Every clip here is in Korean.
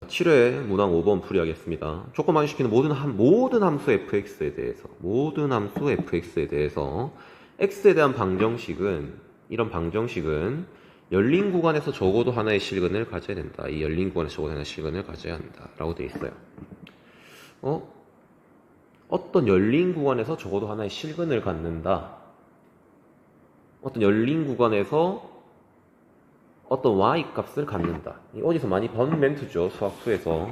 7회 문항 5번 풀이하겠습니다. 조건만 시키는 모든 함수 fx에 대해서 x에 대한 방정식은 이런 방정식은 열린 구간에서 적어도 하나의 실근을 가져야 된다. 이 열린 구간에서 적어도 하나의 실근을 가져야 한다. 라고 되어 있어요. 어떤 열린 구간에서 적어도 하나의 실근을 갖는다. 어떤 열린 구간에서 어떤 y-값을 갖는다. 어디서 많이 본 멘트죠. 수학수에서.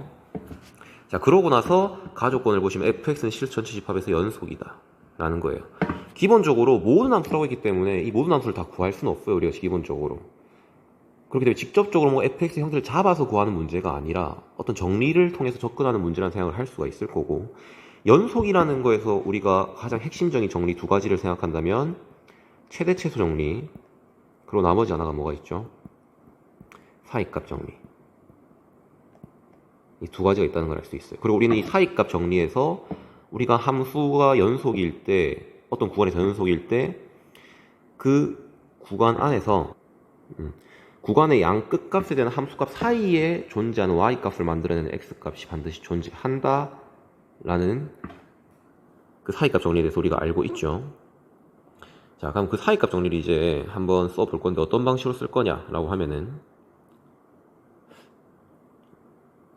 자, 그러고 나서 가조건을 보시면 fx는 실수 전체 집합에서 연속이다. 라는 거예요. 기본적으로 모든 함수라고 했기 때문에 이 모든 함수를 다 구할 수는 없어요. 우리가 기본적으로. 그렇기 때문에 직접적으로 뭐 fx의 형태를 잡아서 구하는 문제가 아니라 어떤 정리를 통해서 접근하는 문제라는 생각을 할 수가 있을 거고, 연속이라는 거에서 우리가 가장 핵심적인 정리 두 가지를 생각한다면 최대 최소 정리, 그리고 나머지 하나가 뭐가 있죠? 사이값 정리. 이 두 가지가 있다는 걸 알 수 있어요. 그리고 우리는 이 사이값 정리에서 우리가 함수가 연속일 때, 어떤 구간에서 연속일 때 그 구간 안에서 구간의 양 끝값에 대한 함수값 사이에 존재하는 y값을 만들어내는 x값이 반드시 존재한다 라는 그 사이값 정리에 대해서 우리가 알고 있죠. 자, 그럼 그 사이값 정리를 이제 한번 써볼 건데 어떤 방식으로 쓸 거냐라고 하면은,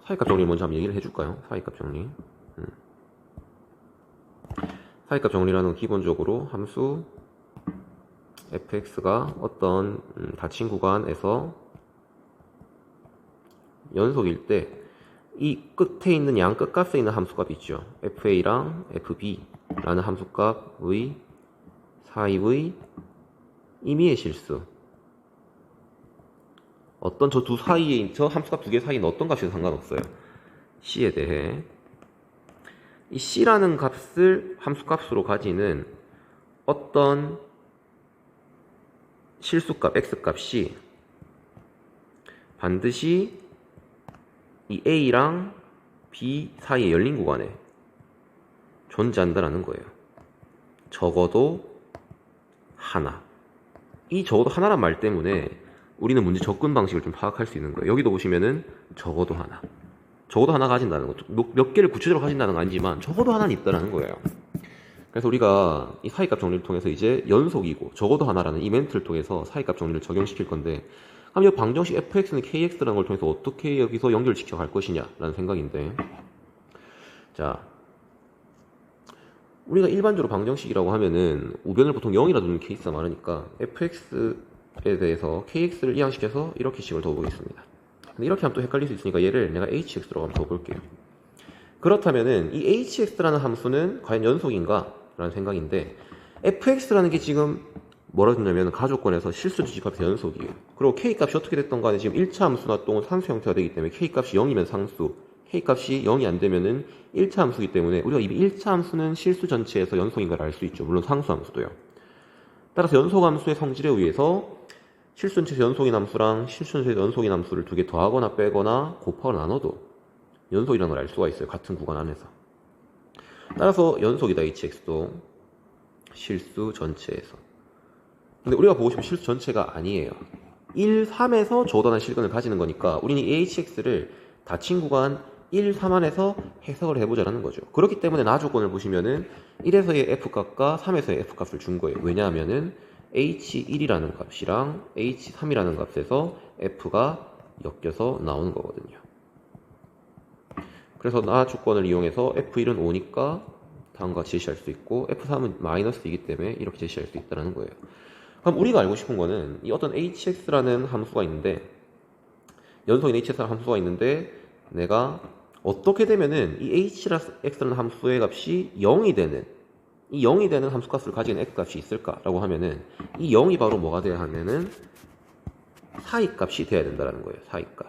사이값 정리 먼저 한번 얘기를 해줄까요? 사이값 정리. 사이값 정리라는 건 기본적으로 함수 fx가 어떤 닫힌 구간에서 연속일 때 이 끝에 있는 양 끝값에 있는 함수값 있죠. fa랑 fb라는 함수값의 사이의 임의의 실수, 어떤 저 두 사이에, 저 함수값 두 개 사이는 어떤 값이든 상관없어요. c에 대해 이 c라는 값을 함수값으로 가지는 어떤 실수값 x값이 반드시 이 a랑 b 사이에 열린 구간에 존재한다라는 거예요. 적어도 하나. 이 적어도 하나란 말 때문에 우리는 문제 접근 방식을 좀 파악할 수 있는 거예요. 여기도 보시면은 적어도 하나. 적어도 하나 가진다는 거죠. 몇 개를 구체적으로 가진다는 건 아니지만 적어도 하나는 있다는 거예요. 그래서 우리가 이 사이값 정리를 통해서 이제 연속이고 적어도 하나라는 이 멘트를 통해서 사이값 정리를 적용시킬 건데, 그럼 이 방정식 fx는 kx라는 걸 통해서 어떻게 여기서 연결시켜 갈 것이냐라는 생각인데, 자, 우리가 일반적으로 방정식이라고 하면은 우변을 보통 0이라 두는 케이스가 많으니까 fx에 대해서 kx를 이항시켜서 이렇게 식을 둬보겠습니다. 근데 이렇게 하면 또 헷갈릴 수 있으니까 얘를 내가 hx로 한번 둬볼게요. 그렇다면은 이 hx라는 함수는 과연 연속인가? 라는 생각인데, fx라는 게 지금 뭐라 했냐면 가조건에서 실수지 집합에서 연속이에요. 그리고 k값이 어떻게 됐던 간에 지금 1차 함수나 또는 상수 형태가 되기 때문에 k값이 0이면 상수, k값이 0이 안 되면은 1차 함수이기 때문에 우리가 이 1차 함수는 실수 전체에서 연속인가를 알 수 있죠. 물론 상수 함수도요. 따라서 연속 함수의 성질에 의해서 실수 전체에서 연속인 함수랑 실수 전체에서 연속인 함수를 두 개 더하거나 빼거나 곱하거나 나눠도 연속이라는 걸 알 수가 있어요. 같은 구간 안에서. 따라서 연속이다, hx도 실수 전체에서. 근데 우리가 보고 싶은 실수 전체가 아니에요. 1, 3에서 적어도 하나의 실근을 가지는 거니까 우리는 이 hx를 닫힌 구간 1, 3 안에서 해석을 해보자라는 거죠. 그렇기 때문에 나조건을 보시면은 1에서의 f값과 3에서의 f값을 준 거예요. 왜냐하면은 h1이라는 값이랑 h3이라는 값에서 f가 엮여서 나오는 거거든요. 그래서 나 조건을 이용해서 f1은 5니까 다음과 같이 제시할 수 있고, f3은 마이너스이기 때문에 이렇게 제시할 수 있다는 거예요. 그럼 우리가 알고 싶은 거는 이 어떤 hx라는 함수가 있는데, 연속인 hx라는 함수가 있는데 내가 어떻게 되면은 이 hx라는 함수의 값이 0이 되는, 이 0이 되는 함수값을 가지는 x값이 있을까라고 하면은 이 0이 바로 뭐가 돼야 하면은 사이값이 돼야 된다는 거예요. 사이값.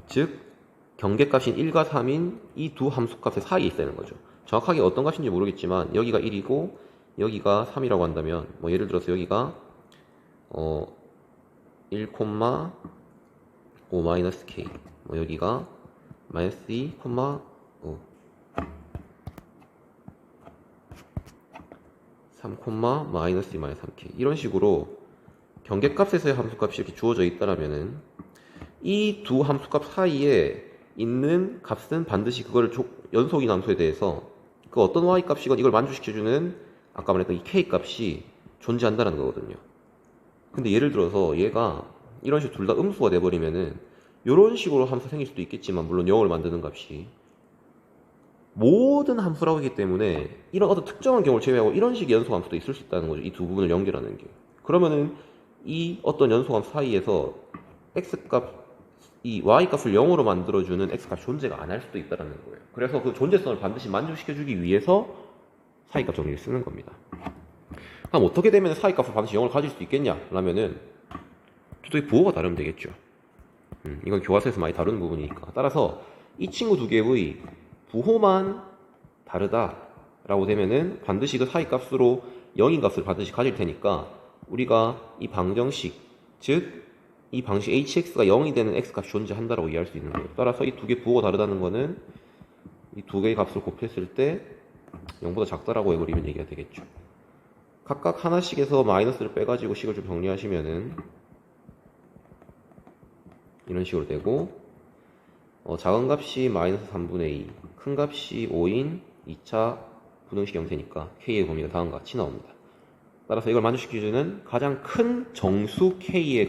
즉 경계값인 1과 3인 이 두 함수값의 사이에 있어야 하는 거죠. 정확하게 어떤 값인지 모르겠지만 여기가 1이고 여기가 3이라고 한다면, 뭐 예를 들어서 여기가 1,5-k, 뭐 여기가 마이너스 2,5, 3, 마이너스 2, 마이너스 3k, 이런 식으로 경계값에서의 함수값이 이렇게 주어져 있다라면은 이 두 함수값 사이에 있는 값은 반드시 그걸 연속인 함수에 대해서 그 어떤 y 값이건 이걸 만족시켜주는 아까 말했던 이 k 값이 존재한다는 거거든요. 근데 예를 들어서 얘가 이런 식으로 둘 다 음수가 돼버리면은 이런 식으로 함수 생길 수도 있겠지만, 물론 0을 만드는 값이 모든 함수라고 하기 때문에 이런 어떤 특정한 경우를 제외하고 이런 식의 연속함수도 있을 수 있다는 거죠. 이 두 부분을 연결하는 게. 그러면은 이 어떤 연속함수 사이에서 x값, 이 y값을 0으로 만들어주는 x값이 존재가 안 할 수도 있다는 거예요. 그래서 그 존재성을 반드시 만족시켜주기 위해서 사이값 정리를 쓰는 겁니다. 그럼 어떻게 되면 사이값을 반드시 0을 가질 수 있겠냐 라면은 또 부호가 다르면 되겠죠. 이건 교과서에서 많이 다루는 부분이니까. 따라서 이 친구 두 개의 부호만 다르다라고 되면은 반드시 그 사이값으로 0인 값을 반드시 가질 테니까 우리가 이 방정식, 즉 이 방식 hx가 0이 되는 x값이 존재한다라고 이해할 수 있는 거예요. 따라서 이 두 개 부호가 다르다는 거는 이 두 개의 값을 곱했을 때 0보다 작다라고 해버리면 얘기가 되겠죠. 각각 하나씩에서 마이너스를 빼가지고 식을 좀 정리하시면은 이런 식으로 되고, 작은 값이 마이너스 3분의 2, 큰 값이 5인 2차 부등식 형태니까 k의 범위가 다음과 같이 나옵니다. 따라서 이걸 만족시켜주는 가장 큰 정수 k의 값